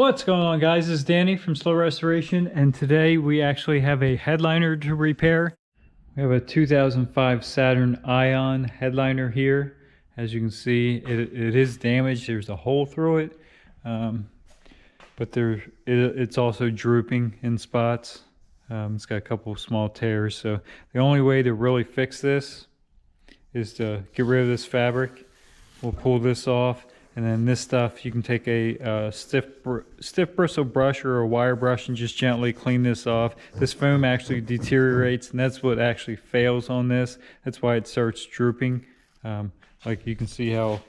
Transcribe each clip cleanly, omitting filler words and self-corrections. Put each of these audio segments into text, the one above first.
What's going on, guys? This is Danny from Slow Restoration, and today we actually have a headliner to repair. We have a 2005 Saturn Ion headliner here. As you can see, it is damaged. There's a hole through it, but it's also drooping in spots. It's got a couple of small tears, so the only way to really fix this is to get rid of this fabric. We'll pull this off. And then this stuff, you can take a stiff bristle brush or a wire brush and just gently clean this off. This foam actually deteriorates, and that's what actually fails on this. That's why it starts drooping. Like you can see how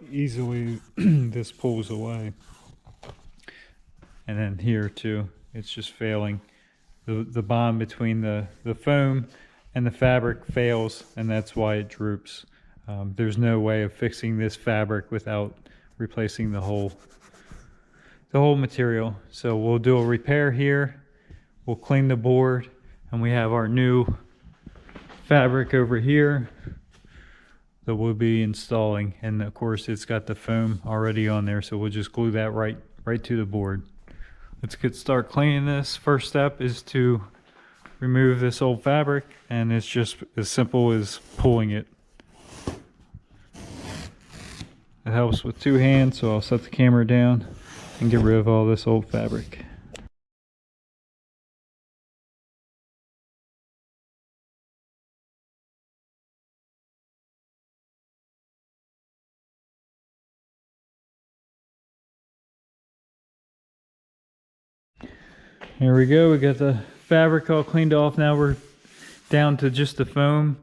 easily this pulls away. And then here too, it's just failing. The bond between the foam and the fabric fails, and that's why it droops. There's no way of fixing this fabric without replacing the whole material. So we'll do a repair here. We'll clean the board, and we have our new fabric over here that we'll be installing. And of course, it's got the foam already on there, so we'll just glue that right to the board. Let's start cleaning this. First step is to remove this old fabric, and it's just as simple as pulling it. It helps with two hands, so I'll set the camera down and get rid of all this old fabric. Here we go, we got the fabric all cleaned off. Now we're down to just the foam.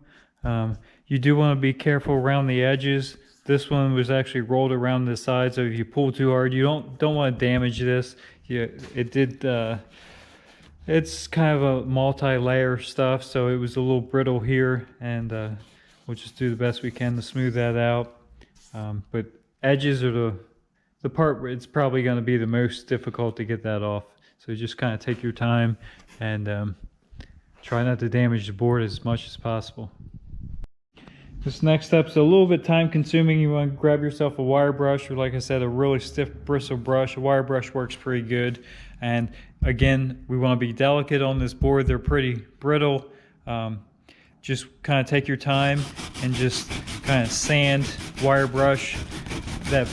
You do want to be careful around the edges. This one was actually rolled around the side, so if you pull too hard, you don't want to damage this. It's kind of a multi-layer stuff, so it was a little brittle here, and we'll just do the best we can to smooth that out. But edges are the part where it's probably going to be the most difficult to get that off. So just kind of take your time and try not to damage the board as much as possible. This next step's a little bit time consuming. You want to grab yourself a wire brush, or like I said, a really stiff bristle brush. A wire brush works pretty good. And again, we want to be delicate on this board. They're pretty brittle. Just kind of take your time and just kind of sand, wire brush that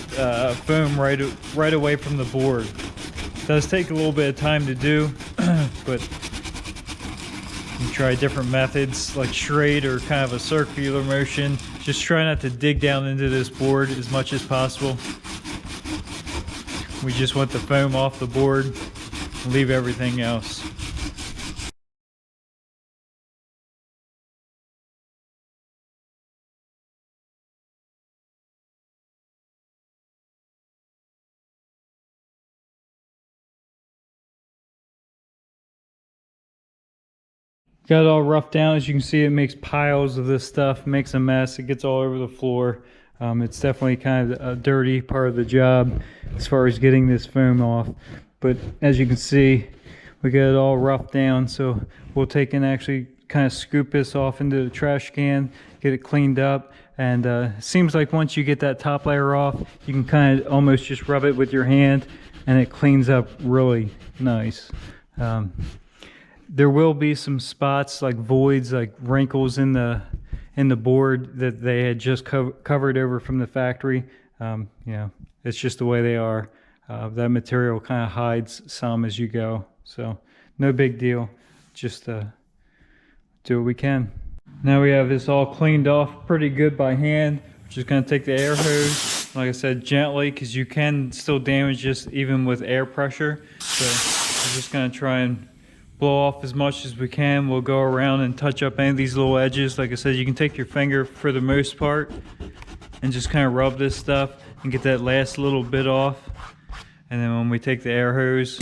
foam right away from the board. It does take a little bit of time to do, but you try different methods like straight or kind of a circular motion. Just try not to dig down into this board as much as possible. We just want the foam off the board and leave everything else. Got it all roughed down. As you can see, it makes piles of this stuff, makes a mess. It gets all over the floor. It's definitely kind of a dirty part of the job as far as getting this foam off. But as you can see, we got it all roughed down. So we'll take and actually kind of scoop this off into the trash can, get it cleaned up. And it seems like once you get that top layer off, you can kind of almost just rub it with your hand, and it cleans up really nice. There will be some spots like voids, like wrinkles in the board that they had just covered over from the factory. You know, it's just the way they are. That material kind of hides some as you go, so no big deal. Just do what we can. Now we have this all cleaned off pretty good by hand. We're just gonna take the air hose, like I said, gently, because you can still damage this even with air pressure. So we're just gonna try and blow off as much as we can. We'll go around and touch up any of these little edges. Like I said, you can take your finger for the most part and just kind of rub this stuff and get that last little bit off. And then when we take the air hose,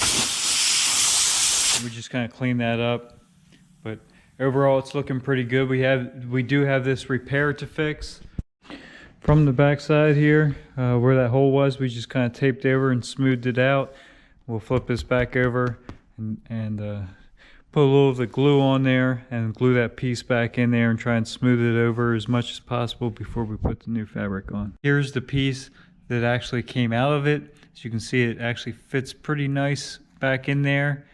we just kind of clean that up. But overall, it's looking pretty good. We do have this repair to fix. From the back side here, where that hole was, we just kind of taped over and smoothed it out. We'll flip this back over and put a little of the glue on there and glue that piece back in there and try and smooth it over as much as possible before we put the new fabric on. Here's the piece that actually came out of it. As you can see, it actually fits pretty nice back in there.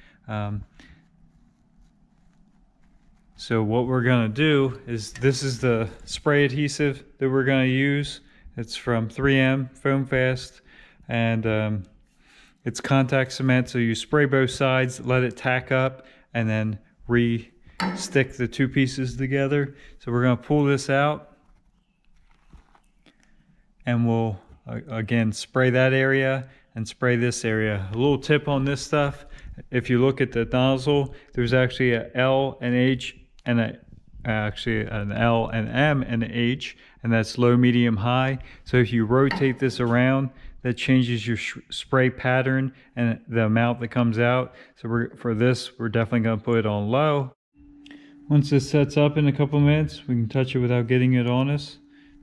So what we're going to do is, this is the spray adhesive that we're going to use. It's from 3M Foam Fast, and it's contact cement. So you spray both sides, let it tack up, and then re-stick the two pieces together. So we're going to pull this out, and we'll again spray that area and spray this area. A little tip on this stuff: if you look at the nozzle, there's actually a L and H and actually an L and M and an H, and that's low, medium, high. So if you rotate this around, that changes your spray pattern and the amount that comes out. So for this, we're definitely going to put it on low. Once this sets up in a couple of minutes, we can touch it without getting it on us.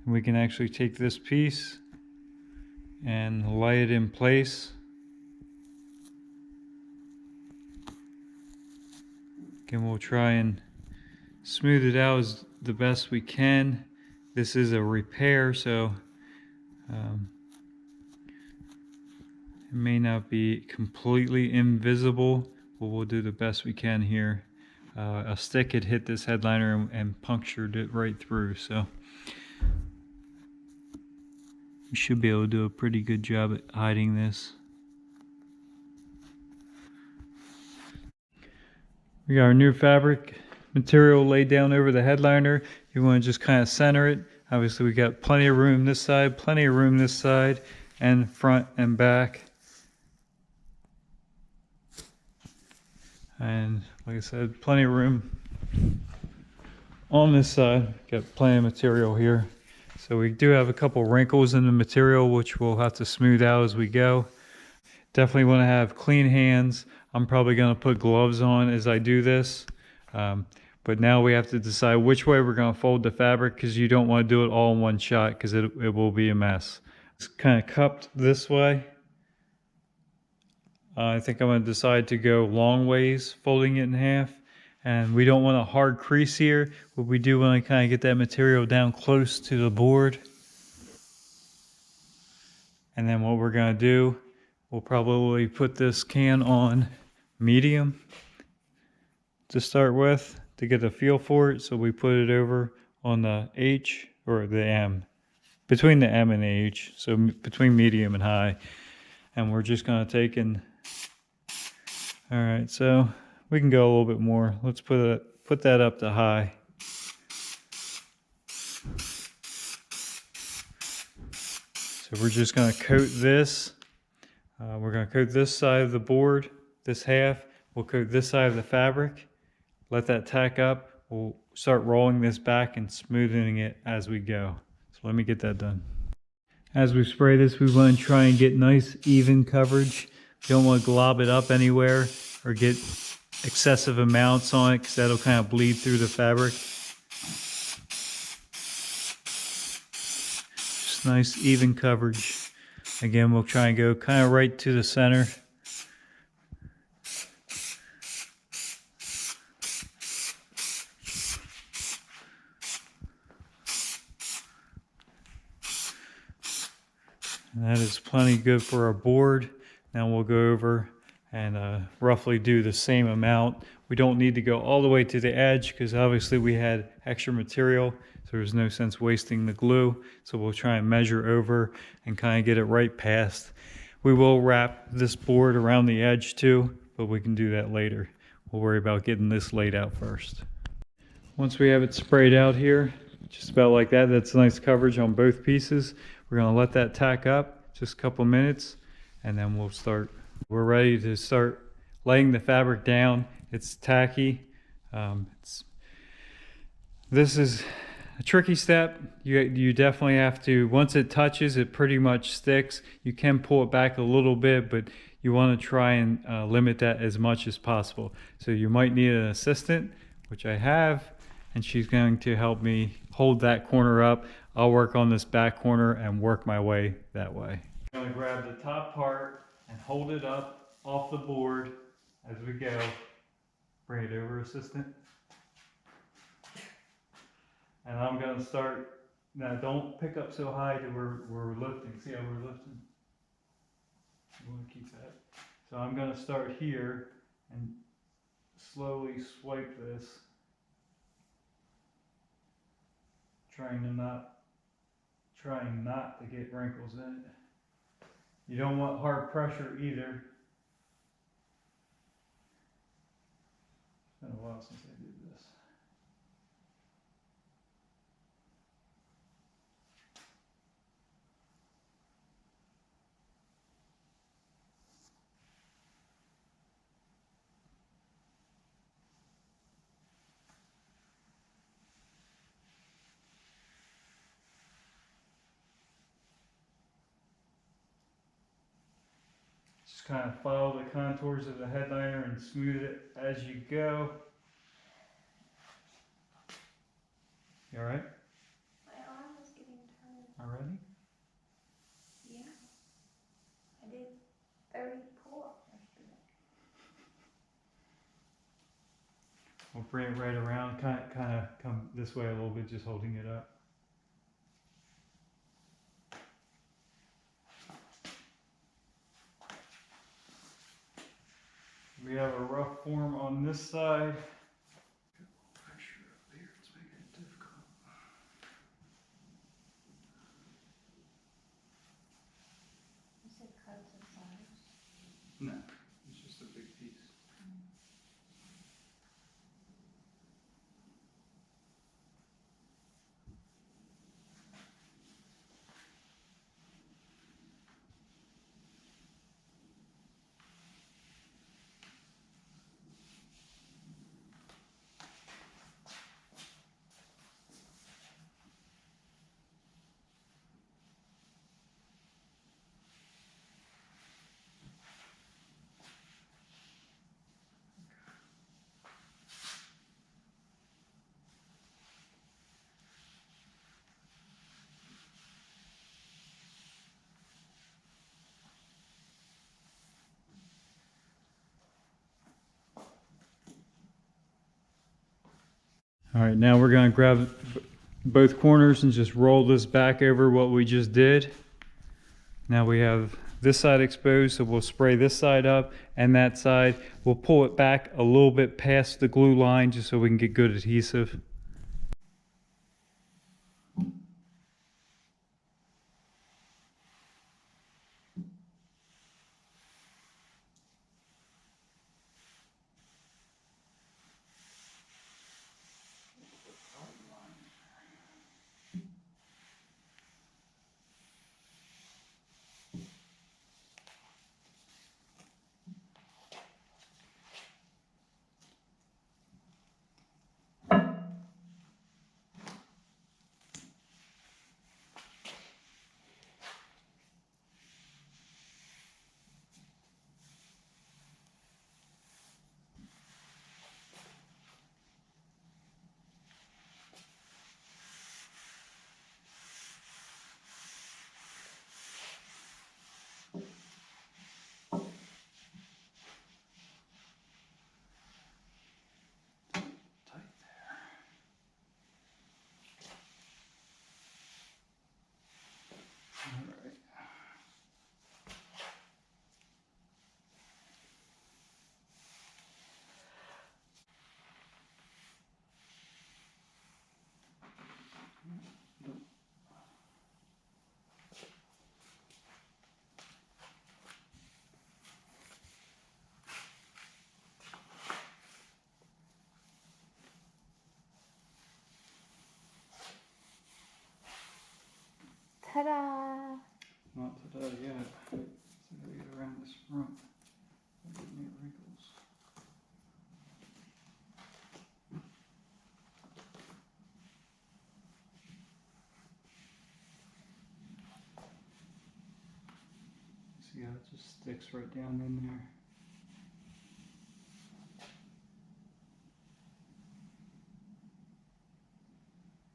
And we can actually take this piece and lay it in place. Again, we'll try and smooth it out as the best we can. This is a repair, so it may not be completely invisible, but we'll do the best we can here. A stick had hit this headliner and punctured it right through, so we should be able to do a pretty good job at hiding this. We got our new fabric material laid down over the headliner. You want to just kind of center it. Obviously we got plenty of room this side, plenty of room this side, and front and back. And like I said, plenty of room on this side. Got plenty of material here. So we do have a couple wrinkles in the material, which we'll have to smooth out as we go. Definitely want to have clean hands. I'm probably going to put gloves on as I do this. But now we have to decide which way we're going to fold the fabric, because you don't want to do it all in one shot, because it will be a mess. It's kind of cupped this way. I think I'm going to decide to go long ways, folding it in half. And we don't want a hard crease here, but we do want to kind of get that material down close to the board. And then what we're going to do, we'll probably put this can on medium to start with, to get a feel for it. So we put it over on the H or the M, between the M and the H, so between medium and high. And we're just going to take and, all right, so we can go a little bit more. Let's put that up to high. So we're just going to coat this. We're going to coat this side of the board, this half. We'll coat this side of the fabric. Let that tack up. We'll start rolling this back and smoothing it as we go. So let me get that done. As we spray this, we want to try and get nice even coverage. You don't want to glob it up anywhere or get excessive amounts on it, because that'll kind of bleed through the fabric. Just nice even coverage. Again, we'll try and go kind of right to the center. And that is plenty good for our board. Now we'll go over and roughly do the same amount. We don't need to go all the way to the edge, because obviously we had extra material, so there's no sense wasting the glue. So we'll try and measure over and kind of get it right past. We will wrap this board around the edge too, but we can do that later. We'll worry about getting this laid out first. Once we have it sprayed out here, just about like that, that's nice coverage on both pieces. We're going to let that tack up just a couple minutes, and then we'll start. We're ready to start laying the fabric down. It's tacky. This is a tricky step. You definitely have to, once it touches, it pretty much sticks. You can pull it back a little bit, but you want to try and limit that as much as possible. So you might need an assistant, which I have, and she's going to help me hold that corner up. I'll work on this back corner and work my way that way. I'm going to grab the top part and hold it up off the board as we go. Bring it over, assistant. And I'm going to start Now don't pick up so high that we're lifting. See how we're lifting? You want to keep that. So I'm going to start here and slowly swipe this, trying not to get wrinkles in it. You don't want hard pressure either. It's been a while since I did this. Just kind of follow the contours of the headliner and smooth it as you go. You alright? My arm is getting tired. Already? Yeah. I did 30 pull-ups yesterday. We'll bring it right around, kind of come this way a little bit, just holding it up. We have a rough form on this side. Pressure up here, it's making it difficult. You said cuts and size. No, it's just a big piece. All right, now we're going to grab both corners and just roll this back over what we just did. Now we have this side exposed, so we'll spray this side up and that side. We'll pull it back a little bit past the glue line just so we can get good adhesive. Ta-da! Not today yet. So I gotta get around this front. I'm getting the wrinkles. See how it just sticks right down in there.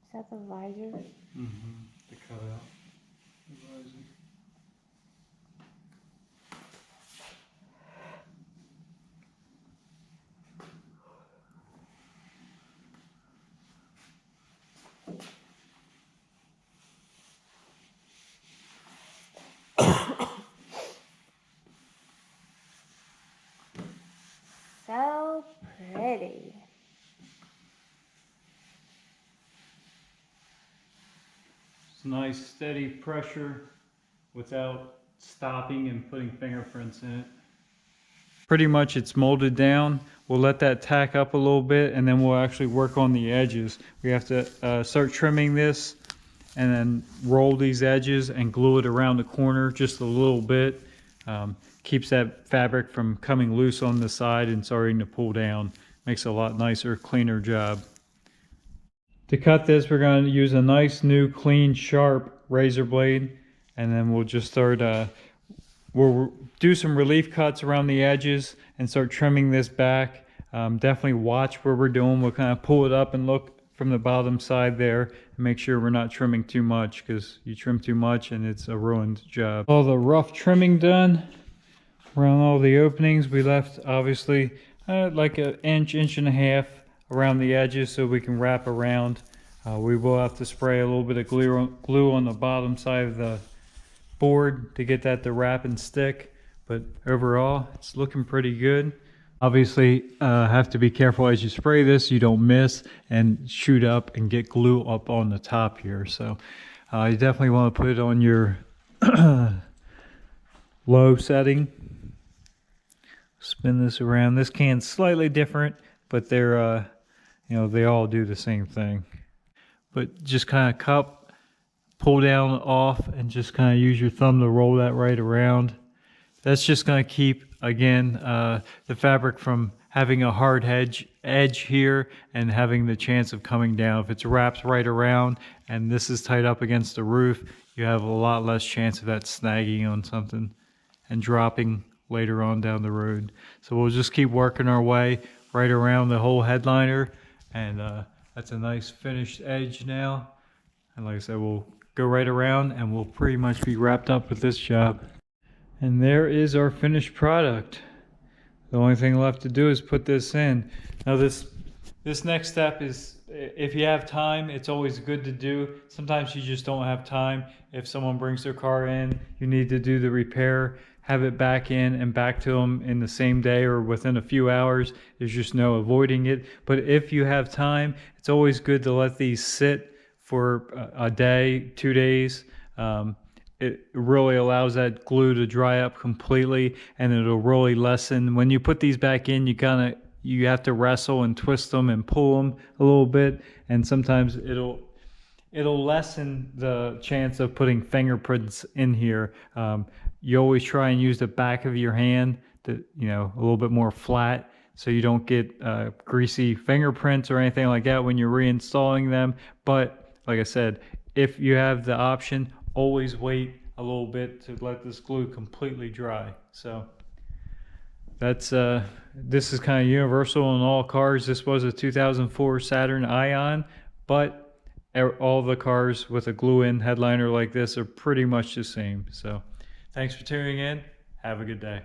Is that the visor? Mm-hmm. The cutout. The visor. So pretty. It's nice steady pressure without stopping and putting fingerprints in it. Pretty much it's molded down. We'll let that tack up a little bit and then we'll actually work on the edges. We have to start trimming this and then roll these edges and glue it around the corner just a little bit. Keeps that fabric from coming loose on the side and starting to pull down. Makes a lot nicer, cleaner job. To cut this, we're going to use a nice new clean sharp razor blade, and then we'll just start we'll do some relief cuts around the edges and start trimming this back. Definitely watch where we're doing. We'll kind of pull it up and look from the bottom side there and make sure we're not trimming too much, because you trim too much and it's a ruined job. All the rough trimming done around all the openings. We left obviously like an inch and a half around the edges so we can wrap around. We will have to spray a little bit of glue on the bottom side of the board to get that to wrap and stick, but overall it's looking pretty good. Obviously have to be careful as you spray this you don't miss and shoot up and get glue up on the top here. So you definitely want to put it on your low setting. Spin this around. This can's slightly different, but they're they all do the same thing. But just kind of cup, pull down off, and just kind of use your thumb to roll that right around. That's just going to keep, again, the fabric from having a hard edge here and having the chance of coming down. If it's wrapped right around and this is tied up against the roof, you have a lot less chance of that snagging on something and dropping later on down the road. So we'll just keep working our way right around the whole headliner, and that's a nice finished edge now. And like I said, we'll go right around and we'll pretty much be wrapped up with this job. And there is our finished product. The only thing left to do is put this in. Now this next step is, if you have time, it's always good to do. Sometimes you just don't have time. If someone brings their car in, you need to do the repair, have it back in and back to them in the same day or within a few hours. There's just no avoiding it. But if you have time, it's always good to let these sit for a day, 2 days. It really allows that glue to dry up completely, and it'll really lessen. When you put these back in, you have to wrestle and twist them and pull them a little bit, and sometimes it'll lessen the chance of putting fingerprints in here. You always try and use the back of your hand to, a little bit more flat, so you don't get greasy fingerprints or anything like that when you're reinstalling them. But like I said, if you have the option, always wait a little bit to let this glue completely dry. So that's this is kind of universal in all cars. This was a 2004 Saturn Ion, but all the cars with a glue-in headliner like this are pretty much the same. So thanks for tuning in. Have a good day.